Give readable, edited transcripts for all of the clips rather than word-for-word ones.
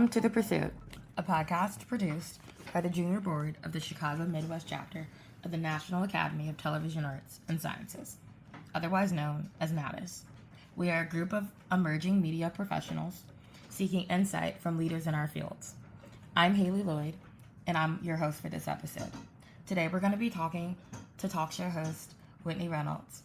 Welcome to The Pursuit, a podcast produced by the Junior Board of the Chicago Midwest Chapter of the National Academy of Television Arts and Sciences, otherwise known as NATAS. We are a group of emerging media professionals seeking insight from leaders in our fields. I'm Haley Lloyd, and I'm your host for this episode. Today we're going to be talking to talk show host Whitney Reynolds.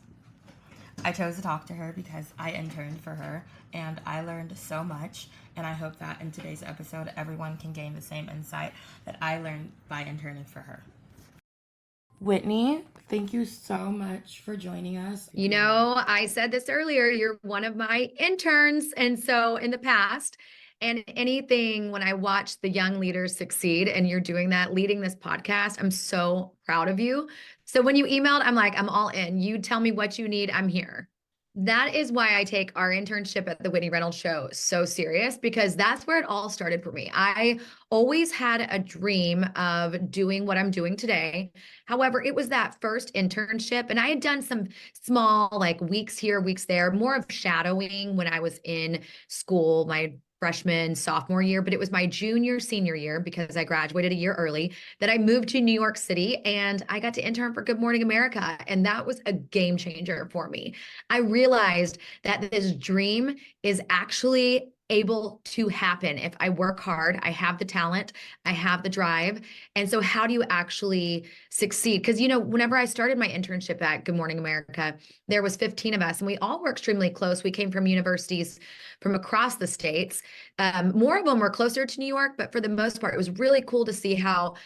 I chose to talk to her because I interned for her, and I learned so much, and I hope that in today's episode, everyone can gain the same insight that I learned by interning for her. Whitney, thank you so much for joining us. You know, I said this earlier, you're one of my interns, and so in the past, and anything when I watch the young leaders succeed and you're doing that, leading this podcast, I'm so proud of you. So when you emailed, I'm like, I'm all in. You tell me what you need, I'm here. That is why I take our internship at the Whitney Reynolds show so serious, because that's where it all started for me. I always had a dream of doing what I'm doing today. However, it was that first internship, and I had done some small, like weeks here, weeks there, more of shadowing when I was in school, my freshman, sophomore year, but it was my junior, senior year, because I graduated a year early, that I moved to New York City and I got to intern for Good Morning America. And that was a game changer for me. I realized that this dream is actually able to happen if I work hard. I have the talent, I have the drive. And so how do you actually succeed? Because, you know, whenever I started my internship at Good Morning America, there was 15 of us and we all were extremely close. We came from universities from across the states. More of them were closer to New York, but for the most part, it was really cool to see how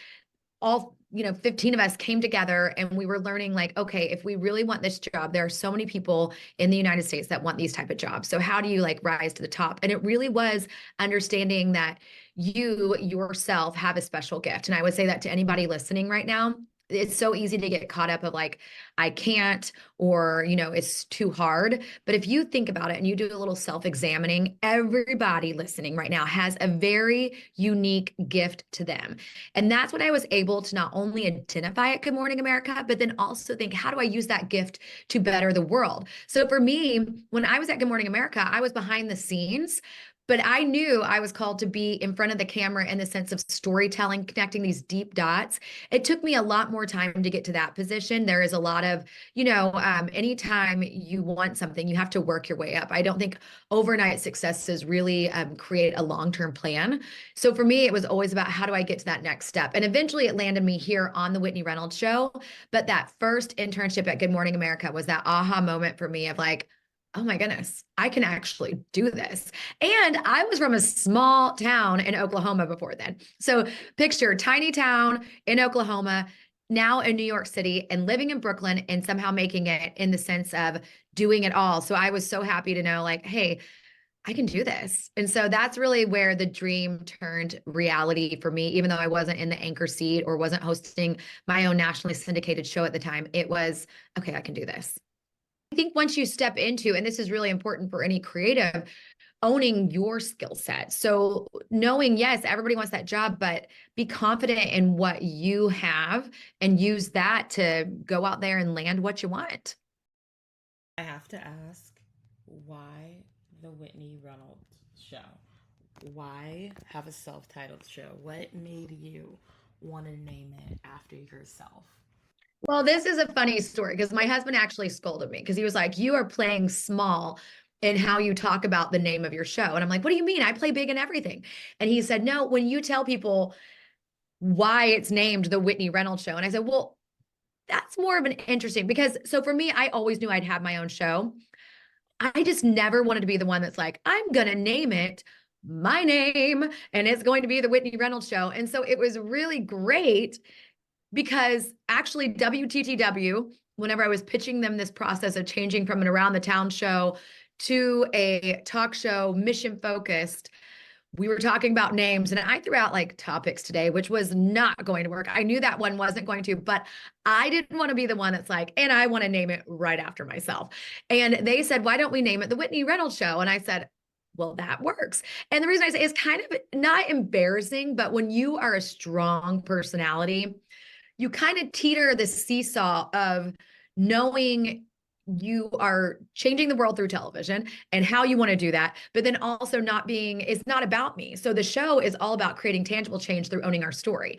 all 15 of us came together and we were learning like, okay, if we really want this job, there are so many people in the United States that want these type of jobs. So how do you like rise to the top? And it really was understanding that you yourself have a special gift. And I would say that to anybody listening right now. It's so easy to get caught up of like, I can't, or, it's too hard. But if you think about it and you do a little self-examining, everybody listening right now has a very unique gift to them. And that's what I was able to not only identify at Good Morning America, but then also think, how do I use that gift to better the world? So for me, when I was at Good Morning America, I was behind the scenes. But I knew I was called to be in front of the camera in the sense of storytelling, connecting these deep dots. It took me a lot more time to get to that position. There is a lot of, anytime you want something, you have to work your way up. I don't think overnight successes really create a long-term plan. So for me, it was always about how do I get to that next step? And eventually it landed me here on the Whitney Reynolds show. But that first internship at Good Morning America was that aha moment for me of like, oh my goodness, I can actually do this. And I was from a small town in Oklahoma before then. So picture tiny town in Oklahoma, now in New York City and living in Brooklyn and somehow making it in the sense of doing it all. So I was so happy to know like, hey, I can do this. And so that's really where the dream turned reality for me, even though I wasn't in the anchor seat or wasn't hosting my own nationally syndicated show at the time. It was, okay, I can do this. I think once you step into, and this is really important for any creative, owning your skill set. So knowing, yes, everybody wants that job, but be confident in what you have and use that to go out there and land what you want. I have to ask, why the Whitney Reynolds show? Why have a self-titled show? What made you want to name it after yourself? Well, this is a funny story because my husband actually scolded me because he was like, you are playing small in how you talk about the name of your show. And I'm like, what do you mean? I play big in everything. And he said, no, when you tell people why it's named the Whitney Reynolds show. And I said, well, that's more of an interesting because so for me, I always knew I'd have my own show. I just never wanted to be the one that's like, I'm going to name it my name and it's going to be the Whitney Reynolds show. And so it was really great because actually WTTW, whenever I was pitching them this process of changing from an around the town show to a talk show, mission focused, we were talking about names and I threw out like topics today, which was not going to work. I knew that one wasn't going to, but I didn't want to be the one that's like, and I want to name it right after myself. And they said, why don't we name it the Whitney Reynolds show? And I said, well, that works. And the reason I say it's kind of not embarrassing, but when you are a strong personality, you kind of teeter the seesaw of knowing you are changing the world through television and how you want to do that, but then also not being, it's not about me. So the show is all about creating tangible change through owning our story.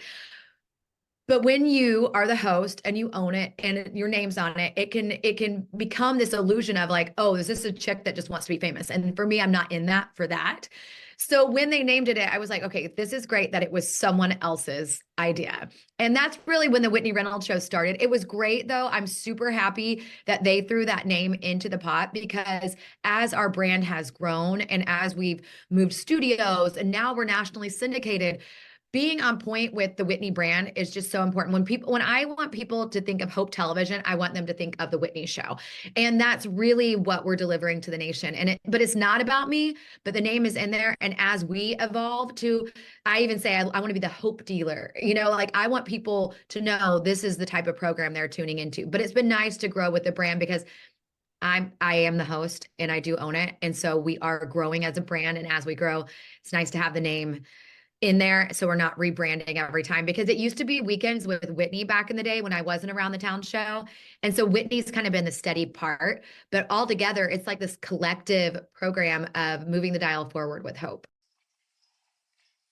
But when you are the host and you own it and your name's on it, it can become this illusion of like, oh, is this a chick that just wants to be famous? And for me, I'm not in that for that. So when they named it, I was like, okay, this is great that it was someone else's idea. And that's really when the Whitney Reynolds show started. It was great though. I'm super happy that they threw that name into the pot, because as our brand has grown and as we've moved studios and now we're nationally syndicated, being on point with the Whitney brand is just so important. When I want people to think of Hope Television, I want them to think of the Whitney show. And that's really what we're delivering to the nation. But it's not about me, but the name is in there. And as we evolve to, I even say, I want to be the hope dealer, like I want people to know this is the type of program they're tuning into. But it's been nice to grow with the brand because I am the host and I do own it. And so we are growing as a brand. And as we grow, it's nice to have the name in there, so we're not rebranding every time, because it used to be Weekends with Whitney back in the day when I wasn't around the town show. And so Whitney's kind of been the steady part, but all together it's like this collective program of moving the dial forward with hope.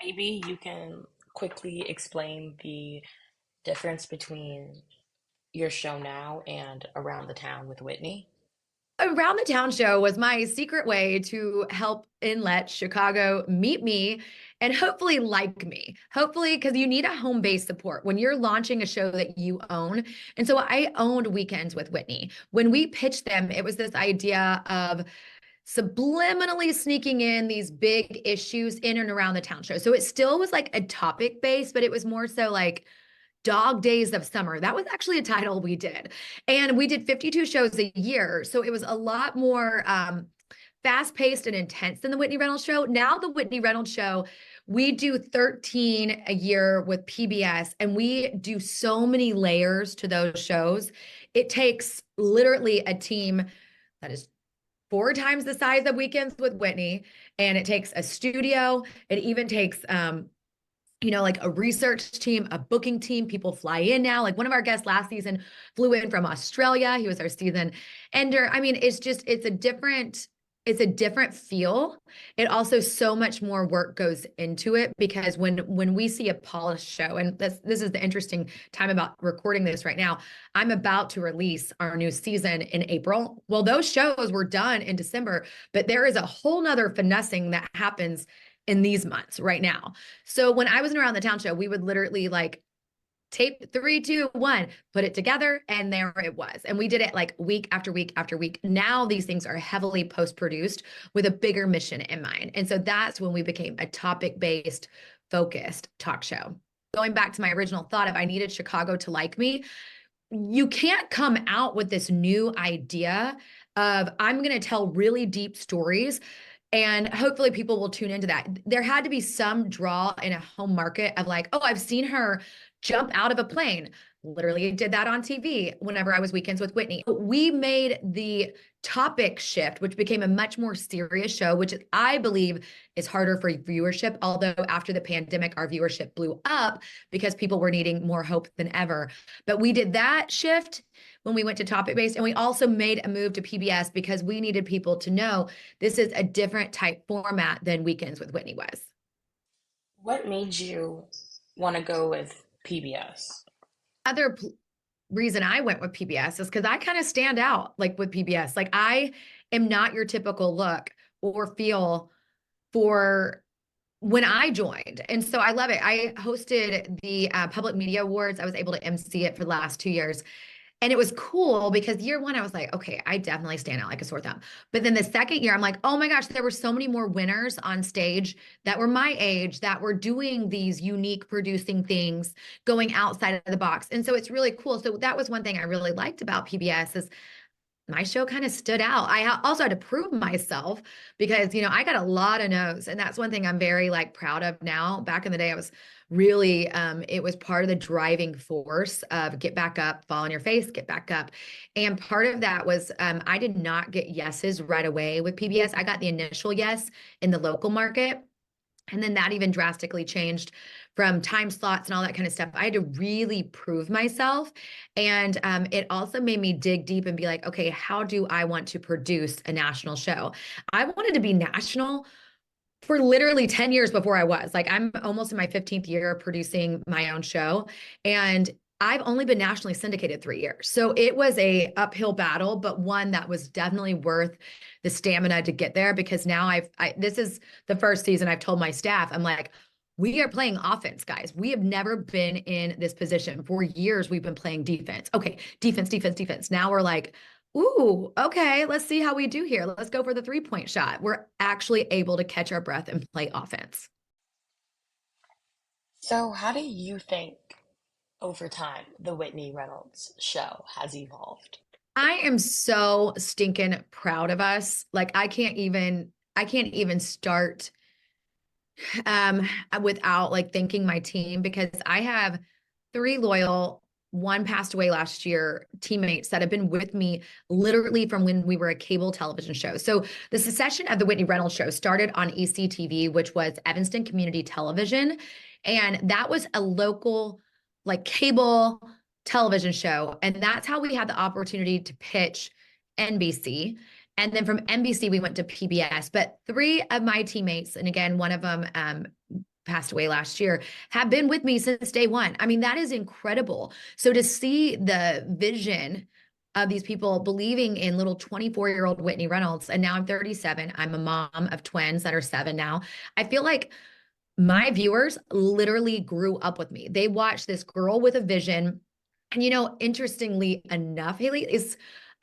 Maybe you can quickly explain the difference between your show now and Around the Town with Whitney. Around the Town show was my secret way to help and let Chicago meet me and hopefully like me. Hopefully, because you need a home base support when you're launching a show that you own. And so I owned Weekends with Whitney. When we pitched them, it was this idea of subliminally sneaking in these big issues in and around the town show. So it still was like a topic base, but it was more so like Dog Days of Summer. That was actually a title we did. And we did 52 shows a year. So it was a lot more fast-paced and intense than the Whitney Reynolds show. Now the Whitney Reynolds show, we do 13 a year with PBS, and we do so many layers to those shows. It takes literally a team that is 4 times the size of Weekends with Whitney, and it takes a studio. It even takes like a research team, a booking team. People fly in now. Like one of our guests last season flew in from Australia. He was our season ender. I mean, it's a different feel. It also, so much more work goes into it, because when we see a polished show, and this is the interesting time about recording this right now, I'm about to release our new season in April. Well, those shows were done in December, but there is a whole nother finessing that happens in these months right now. So when I was in Around the Town show, we would literally like tape 3, 2, 1, put it together, and there it was. And we did it like week after week after week. Now these things are heavily post-produced with a bigger mission in mind. And so that's when we became a topic-based, focused talk show. Going back to my original thought of I needed Chicago to like me, you can't come out with this new idea of I'm going to tell really deep stories and hopefully people will tune into that. There had to be some draw in a home market of like, oh, I've seen her jump out of a plane. Literally did that on TV whenever I was Weekends with Whitney. We made the topic shift, which became a much more serious show, which I believe is harder for viewership. Although after the pandemic, our viewership blew up because people were needing more hope than ever. But we did that shift when we went to topic based. And we also made a move to PBS because we needed people to know this is a different type format than Weekends with Whitney was. What made you want to go with PBS? Other reason I went with PBS is because I kind of stand out like with PBS. Like I am not your typical look or feel for when I joined. And so I love it. I hosted the Public Media Awards. I was able to MC it for the last 2 years. And it was cool because year one, I was like, okay, I definitely stand out like a sore thumb. But then the second year, I'm like, oh my gosh, there were so many more winners on stage that were my age, that were doing these unique producing things, going outside of the box. And so it's really cool. So that was one thing I really liked about PBS is my show kind of stood out. I also had to prove myself because, I got a lot of no's. And that's one thing I'm very proud of now. Back in the day, I was really, it was part of the driving force of get back up, fall on your face, get back up. And part of that was I did not get yeses right away with PBS. I got the initial yes in the local market. And then that even drastically changed from time slots and all that kind of stuff. I had to really prove myself. And it also made me dig deep and be like, okay, how do I want to produce a national show? I wanted to be national for literally 10 years before I was. Like, I'm almost in my 15th year producing my own show. And I've only been nationally syndicated 3 years. So it was a uphill battle, but one that was definitely worth the stamina to get there, because now this is the first season I've told my staff, I'm like, we are playing offense, guys. We have never been in this position. For years, we've been playing defense. Okay, defense, defense, defense. Now we're like, ooh, okay, let's see how we do here. Let's go for the 3-point shot. We're actually able to catch our breath and play offense. So, how do you think over time the Whitney Reynolds show has evolved? I am so stinking proud of us. Like, I can't even start without like thanking my team, because I have 3 loyal, one passed away last year, teammates that have been with me literally from when we were a cable television show. So the succession of the Whitney Reynolds show started on ECTV, which was Evanston Community Television. And that was a local, like, cable television show. And that's how we had the opportunity to pitch NBC. And then from NBC, we went to PBS. But 3 of my teammates, and again, one of them passed away last year, have been with me since day one. I mean, that is incredible. So to see the vision of these people believing in little 24-year-old Whitney Reynolds, and now I'm 37, I'm a mom of twins that are 7 now. I feel like my viewers literally grew up with me. They watched this girl with a vision. And, interestingly enough, Haley,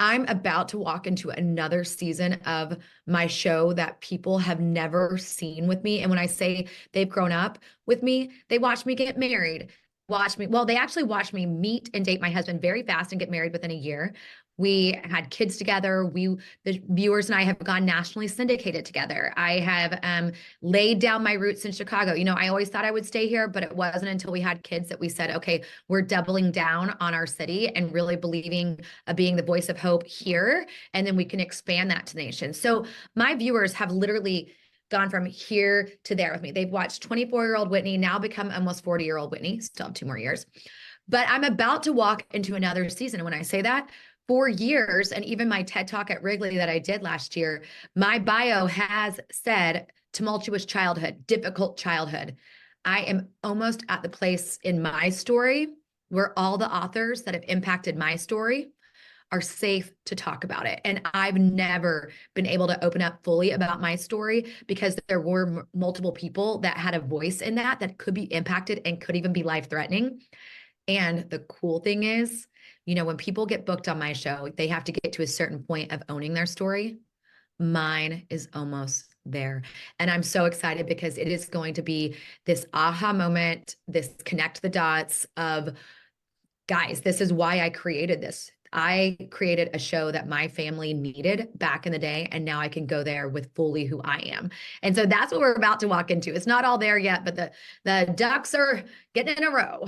I'm about to walk into another season of my show that people have never seen with me. And when I say they've grown up with me, they watched me get married. They actually watched me meet and date my husband very fast and get married within a year. We had kids together. The viewers and I have gone nationally syndicated together. I have laid down my roots in Chicago. I always thought I would stay here, but it wasn't until we had kids that we said, okay, we're doubling down on our city and really believing being the voice of hope here. And then we can expand that to the nation. So my viewers have literally gone from here to there with me. They've watched 24-year-old Whitney now become almost 40-year-old Whitney. Still have 2 more years. But I'm about to walk into another season. And when I say that, 4 years, and even my TED Talk at Wrigley that I did last year, my bio has said tumultuous childhood, difficult childhood. I am almost at the place in my story where all the authors that have impacted my story are safe to talk about it. And I've never been able to open up fully about my story, because there were multiple people that had a voice in that could be impacted and could even be life-threatening. And the cool thing is, when people get booked on my show, they have to get to a certain point of owning their story. Mine is almost there. And I'm so excited, because it is going to be this aha moment, this connect the dots of, guys, this is why I created this. I created a show that my family needed back in the day, and now I can go there with fully who I am. And so that's what we're about to walk into. It's not all there yet, but the ducks are getting in a row.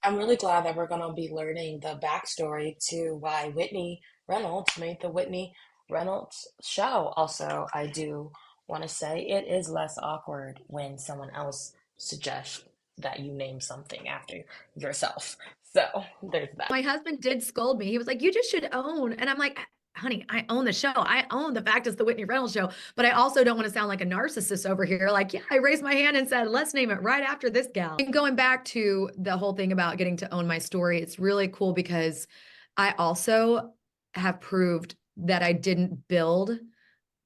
I'm really glad that we're going to be learning the backstory to why Whitney Reynolds made the Whitney Reynolds show. Also, I do want to say it is less awkward when someone else suggests that you name something after yourself. So there's that. My husband did scold me. He was like, you just should own. And I'm like, honey, I own the show. I own the fact it's the Whitney Reynolds show, but I also don't want to sound like a narcissist over here. Like, yeah, I raised my hand and said, let's name it right after this gal. And going back to the whole thing about getting to own my story, it's really cool, because I also have proved that I didn't build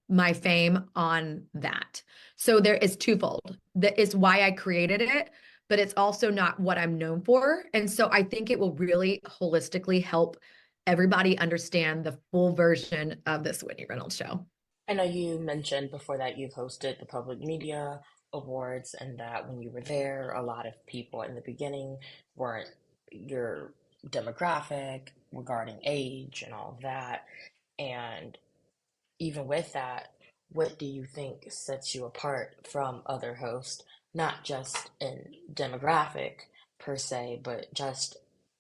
my fame on that. So there is twofold. That is why I created it, but it's also not what I'm known for. And so I think it will really holistically help everybody understand the full version of this Whitney Reynolds show. I know you mentioned before that you've hosted the Public Media Awards, and that when you were there, a lot of people in the beginning weren't your demographic regarding age and all of that. And even with that, what do you think sets you apart from other hosts, not just in demographic per se, but just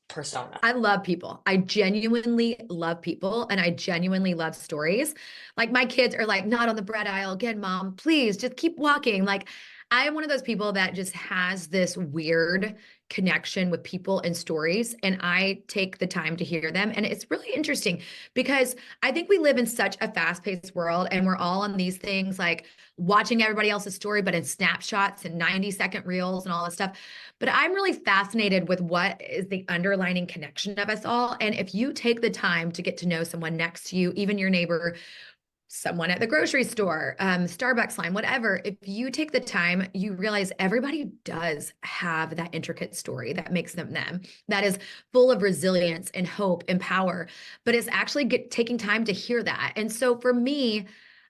persona? I love people. I genuinely love people, and I genuinely love stories. Like, my kids are like, not on the bread aisle again, mom, please just keep walking. Like, I am one of those people that just has this weird connection with people and stories, and I take the time to hear them. And it's really interesting because I think we live in such a fast-paced world, and we're all on these things like watching everybody else's story, but in snapshots and 90-second reels and all this stuff. But I'm really fascinated with what is the underlying connection of us all. And if you take the time to get to know someone next to you, even your neighbor, someone at the grocery store, Starbucks line, whatever, if you take the time, you realize everybody does have that intricate story that makes them them, that is full of resilience and hope and power, but it's actually taking time to hear that. And so for me,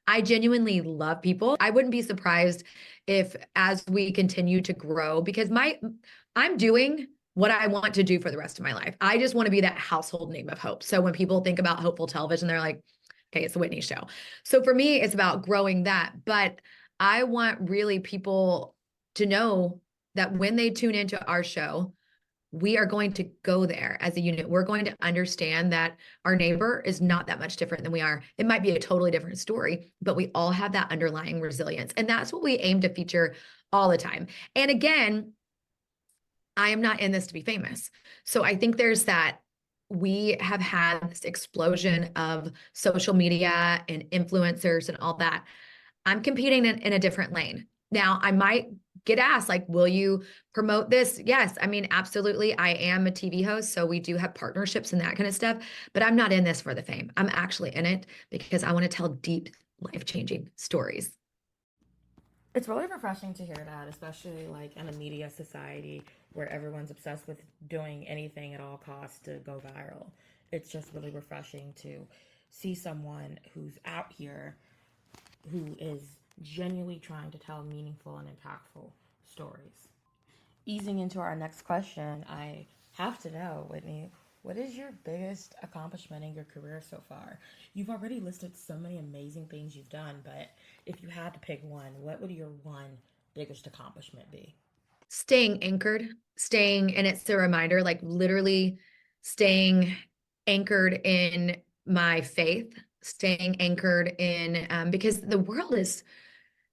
I genuinely love people. I wouldn't be surprised if as we continue to grow, because I'm doing what I want to do for the rest of my life. I just want to be that household name of hope. So when people think about hopeful television, they're like, okay, it's the Whitney show. So for me, it's about growing that. But I want really people to know that when they tune into our show, we are going to go there as a unit. We're going to understand that our neighbor is not that much different than we are. It might be a totally different story, but we all have that underlying resilience. And that's what we aim to feature all the time. And again, I am not in this to be famous. So I think there's that. We have had this explosion of social media and influencers and all that. I'm competing in a different lane. Now, I might get asked, like, will you promote this? Yes. I mean, absolutely. I am a TV host, so we do have partnerships and that kind of stuff, but I'm not in this for the fame. I'm actually in it because I want to tell deep, life-changing stories. It's really refreshing to hear that, especially like in a media society where everyone's obsessed with doing anything at all costs to go viral. It's just really refreshing to see someone who's out here who is genuinely trying to tell meaningful and impactful stories. Easing into our next question, I have to know, Whitney, what is your biggest accomplishment in your career so far? You've already listed so many amazing things you've done, but if you had to pick one, what would your one biggest accomplishment be? Staying anchored, and it's a reminder, like literally staying anchored in my faith, staying anchored in, because the world is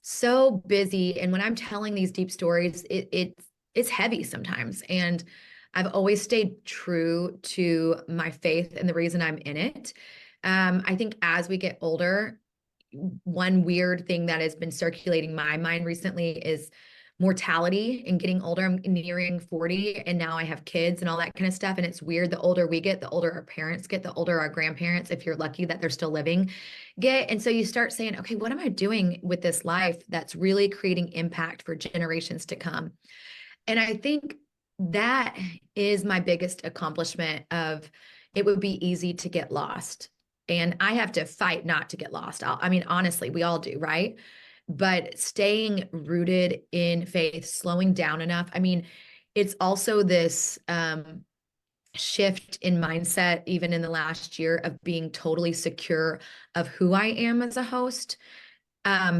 so busy. And when I'm telling these deep stories, it's heavy sometimes. And I've always stayed true to my faith and the reason I'm in it. I think as we get older, one weird thing that has been circulating my mind recently is mortality and getting older. I'm nearing 40 and now I have kids and all that kind of stuff. And it's weird. The older we get, the older our parents get, the older our grandparents, if you're lucky that they're still living, get. And so you start saying, okay, what am I doing with this life that's really creating impact for generations to come? And I think that is my biggest accomplishment of it would be easy to get lost. And I have to fight not to get lost. I mean, honestly, we all do, right? But staying rooted in faith, slowing down enough. I mean, it's also this shift in mindset, even in the last year, of being totally secure of who I am as a host.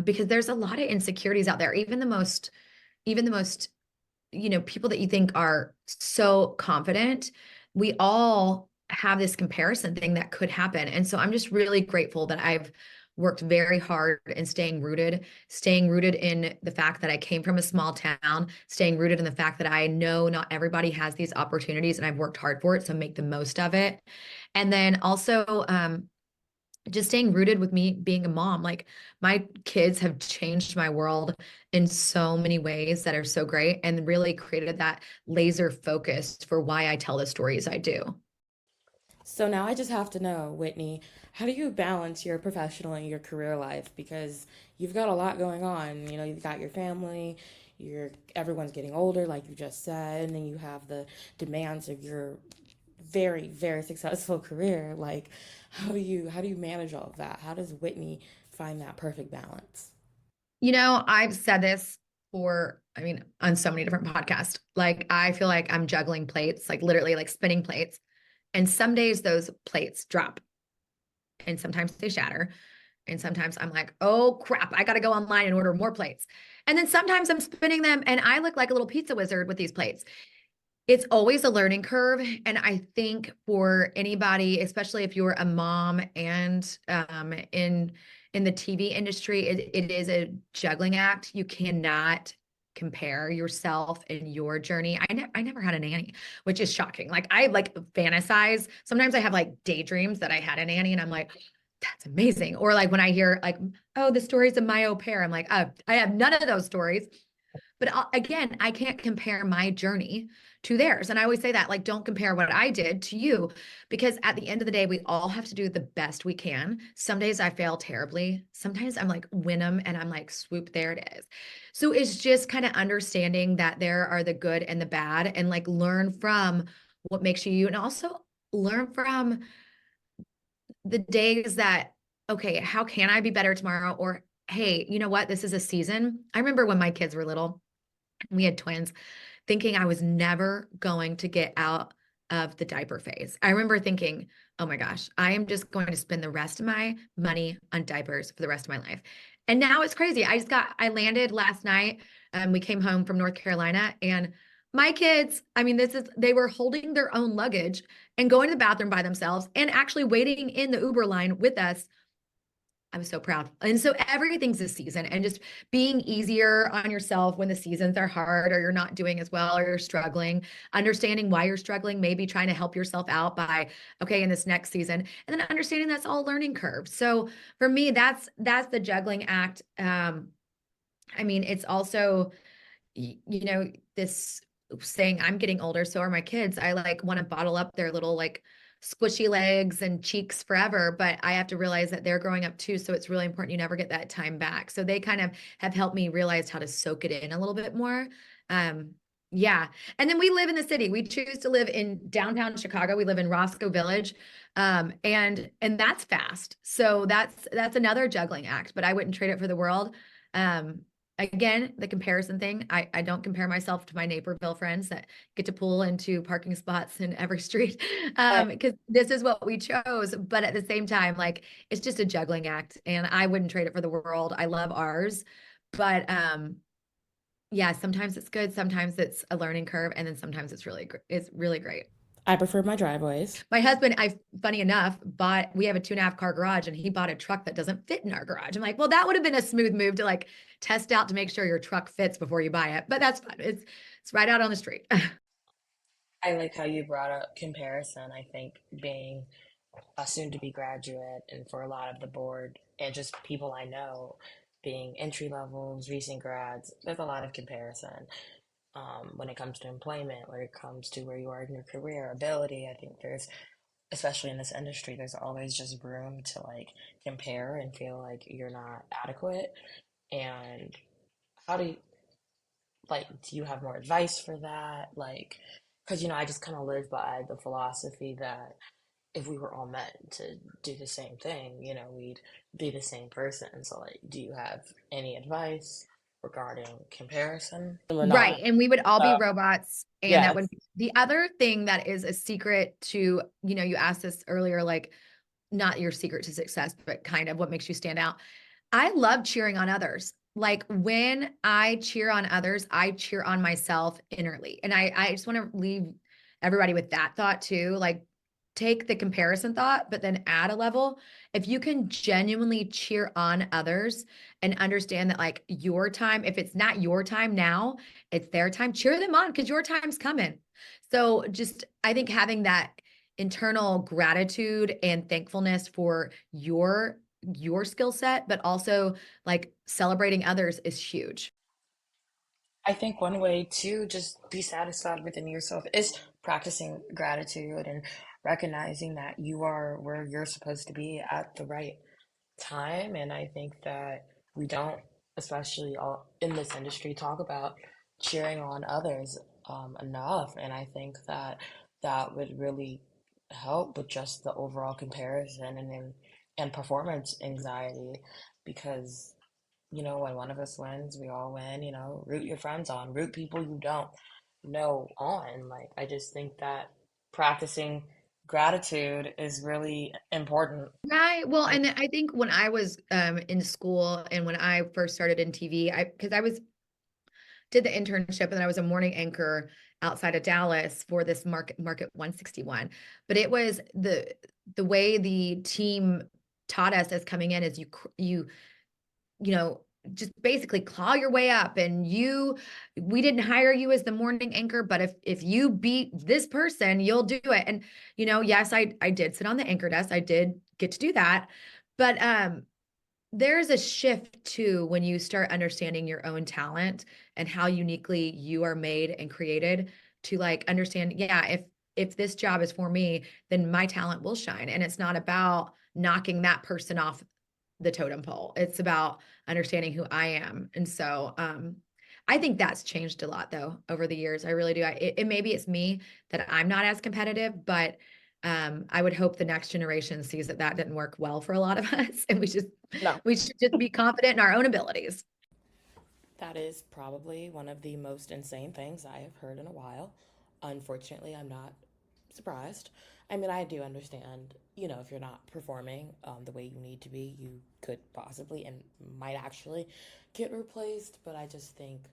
Because there's a lot of insecurities out there. Even the most, people that you think are so confident, we all have this comparison thing that could happen. And so I'm just really grateful that I've worked very hard in staying rooted in the fact that I came from a small town, staying rooted in the fact that I know not everybody has these opportunities and I've worked hard for it. So make the most of it. And then also, just staying rooted with me being a mom. Like my kids have changed my world in so many ways that are so great and really created that laser focus for why I tell the stories I do. So now I just have to know, Whitney, how do you balance your professional and your career life? Because you've got a lot going on. You know, you've got your family, everyone's getting older, like you just said, and then you have the demands of your very, very successful career. Like, how do you manage all of that? How does Whitney find that perfect balance? I've said this on so many different podcasts. Like I feel like I'm juggling plates, like literally like spinning plates. And some days those plates drop and sometimes they shatter. And sometimes I'm like, oh crap, I got to go online and order more plates. And then sometimes I'm spinning them and I look like a little pizza wizard with these plates. It's always a learning curve. And I think for anybody, especially if you're a mom and in the TV industry, it is a juggling act. You cannot compare yourself and your journey. I never had a nanny, which is shocking. Like I like fantasize. Sometimes I have like daydreams that I had a nanny and I'm like, that's amazing. Or like when I hear like, oh, the stories of my au pair, I'm like, oh, I have none of those stories. But again, I can't compare my journey to theirs. And I always say that, like, don't compare what I did to you, because at the end of the day, we all have to do the best we can. Some days I fail terribly. Sometimes I'm like, win them. And I'm like, swoop, there it is. So it's just kind of understanding that there are the good and the bad, and like learn from what makes you you. And also learn from the days that, okay, how can I be better tomorrow? Or, hey, you know what? This is a season. I remember when my kids were little, we had twins, thinking I was never going to get out of the diaper phase. I remember thinking, oh my gosh, I am just going to spend the rest of my money on diapers for the rest of my life. And now it's crazy. I landed last night. We came home from North Carolina, and my kids, I mean, they were holding their own luggage and going to the bathroom by themselves and actually waiting in the Uber line with us. I was so proud. And so everything's a season, and just being easier on yourself when the seasons are hard or you're not doing as well or you're struggling, understanding why you're struggling, maybe trying to help yourself out by, okay, in this next season, and then understanding that's all learning curves. So for me, that's the juggling act. I mean, it's also, this saying, I'm getting older, so are my kids. I like want to bottle up their little like squishy legs and cheeks forever, but I have to realize that they're growing up too. So it's really important you never get that time back. So they kind of have helped me realize how to soak it in a little bit more. Yeah. And then we live in the city. We choose to live in downtown Chicago. We live in Roscoe Village. And that's fast. So that's another juggling act, but I wouldn't trade it for the world. Again, the comparison thing, I don't compare myself to my Naperville friends that get to pull into parking spots in every street, because this is what we chose. But at the same time, like, it's just a juggling act, and I wouldn't trade it for the world. I love ours, but yeah, sometimes it's good, sometimes it's a learning curve, and then sometimes it's really great. I prefer my driveways. My husband, funny enough, we have a 2.5 car garage, and he bought a truck that doesn't fit in our garage. I'm like, well, that would have been a smooth move to like test out to make sure your truck fits before you buy it. But that's fun. It's right out on the street. I like how you brought up comparison. I think being a soon to be graduate, and for a lot of the board and just people I know being entry levels, recent grads, there's a lot of comparison when it comes to employment, when it comes to where you are in your career, ability. I think there's, especially in this industry, there's always just room to like compare and feel like you're not adequate. And how do you, like, do you have more advice for that? Like, because, I just kind of live by the philosophy that if we were all meant to do the same thing, we'd be the same person. So, like, do you have any advice regarding comparison? We're not. Right. And we would all be robots. And Yes. that would be the other thing that is a secret to, you asked this earlier, like, not your secret to success, but kind of what makes you stand out. I love cheering on others. Like when I cheer on others, I cheer on myself innerly. And I just want to leave everybody with that thought too. Like, take the comparison thought, but then add a level. If you can genuinely cheer on others and understand that, like, your time, if it's not your time now, it's their time, cheer them on because your time's coming. So just, I think having that internal gratitude and thankfulness for your skill set, but also like celebrating others is huge. I think one way to just be satisfied within yourself is practicing gratitude and recognizing that you are where you're supposed to be at the right time. And I think that we don't, especially all in this industry, talk about cheering on others enough. And I think that that would really help with just the overall comparison and performance anxiety, because when one of us wins, we all win. Root your friends on, root people you don't know on. Like, I just think that practicing gratitude is really important. Right. Well, and I think when I was in school and when I first started in TV, because I did the internship and I was a morning anchor outside of Dallas for this market 161. But it was the way the team taught us as coming in is you just basically claw your way up, and we didn't hire you as the morning anchor, but if you beat this person, you'll do it. And, yes, I did sit on the anchor desk. I did get to do that. But there's a shift too when you start understanding your own talent and how uniquely you are made and created, to like understand, yeah, if this job is for me, then my talent will shine. And it's not about knocking that person off the totem pole. It's about understanding who I am. And so I think that's changed a lot though over the years. I really do. Maybe it's me that I'm not as competitive, but I would hope the next generation sees that didn't work well for a lot of us, and we should just be confident in our own abilities. That is probably one of the most insane things I have heard in a while. Unfortunately, I'm not surprised. I mean, I do understand, if you're not performing the way you need to be, you could possibly and might actually get replaced. But I just think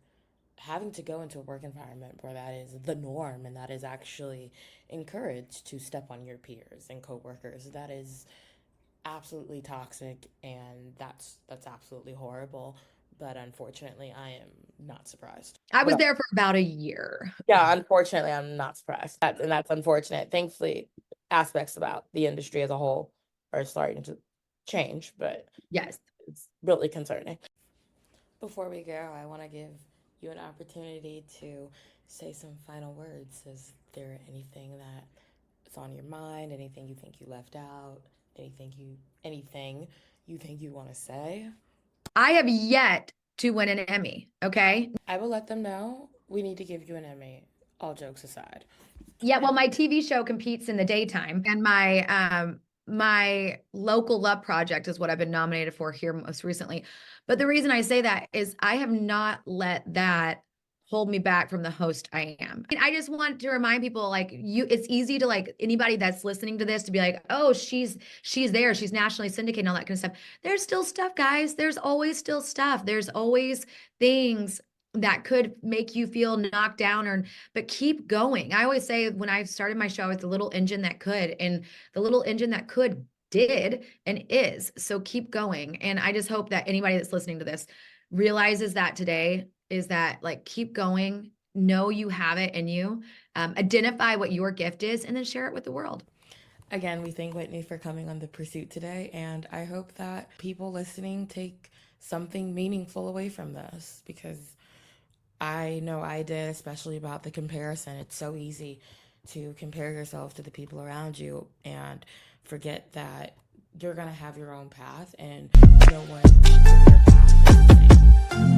having to go into a work environment where that is the norm and that is actually encouraged to step on your peers and coworkers, that is absolutely toxic, and that's absolutely horrible. But unfortunately, I am not surprised. I was there for about a year. Yeah, unfortunately, I'm not surprised. And that's unfortunate. Thankfully, aspects about the industry as a whole are starting to change, but yes, it's really concerning. Before we go, I want to give you an opportunity to say some final words. Is there anything that is on your mind? Anything you think you left out? Anything you think you want to say? I have yet to win an Emmy, okay? I will let them know we need to give you an Emmy, all jokes aside. Yeah, well, my TV show competes in the daytime, and my local love project is what I've been nominated for here most recently. But the reason I say that is I have not let that hold me back from the host I am. And I just want to remind people, like, it's easy to, like, anybody that's listening to this to be like, oh, she's there, she's nationally syndicated and all that kind of stuff. There's still stuff, guys. There's always still stuff. There's always things that could make you feel knocked down, but keep going. I always say when I started my show, it's the little engine that could, and the little engine that could did and is. So keep going. And I just hope that anybody that's listening to this realizes that today, is that, like, keep going, know you have it in you, identify what your gift is, and then share it with the world. Again, we thank Whitney for coming on The Pursuit today, and I hope that people listening take something meaningful away from this, because I know I did, especially about the comparison. It's so easy to compare yourself to the people around you and forget that you're going to have your own path, and no one took your path is the same.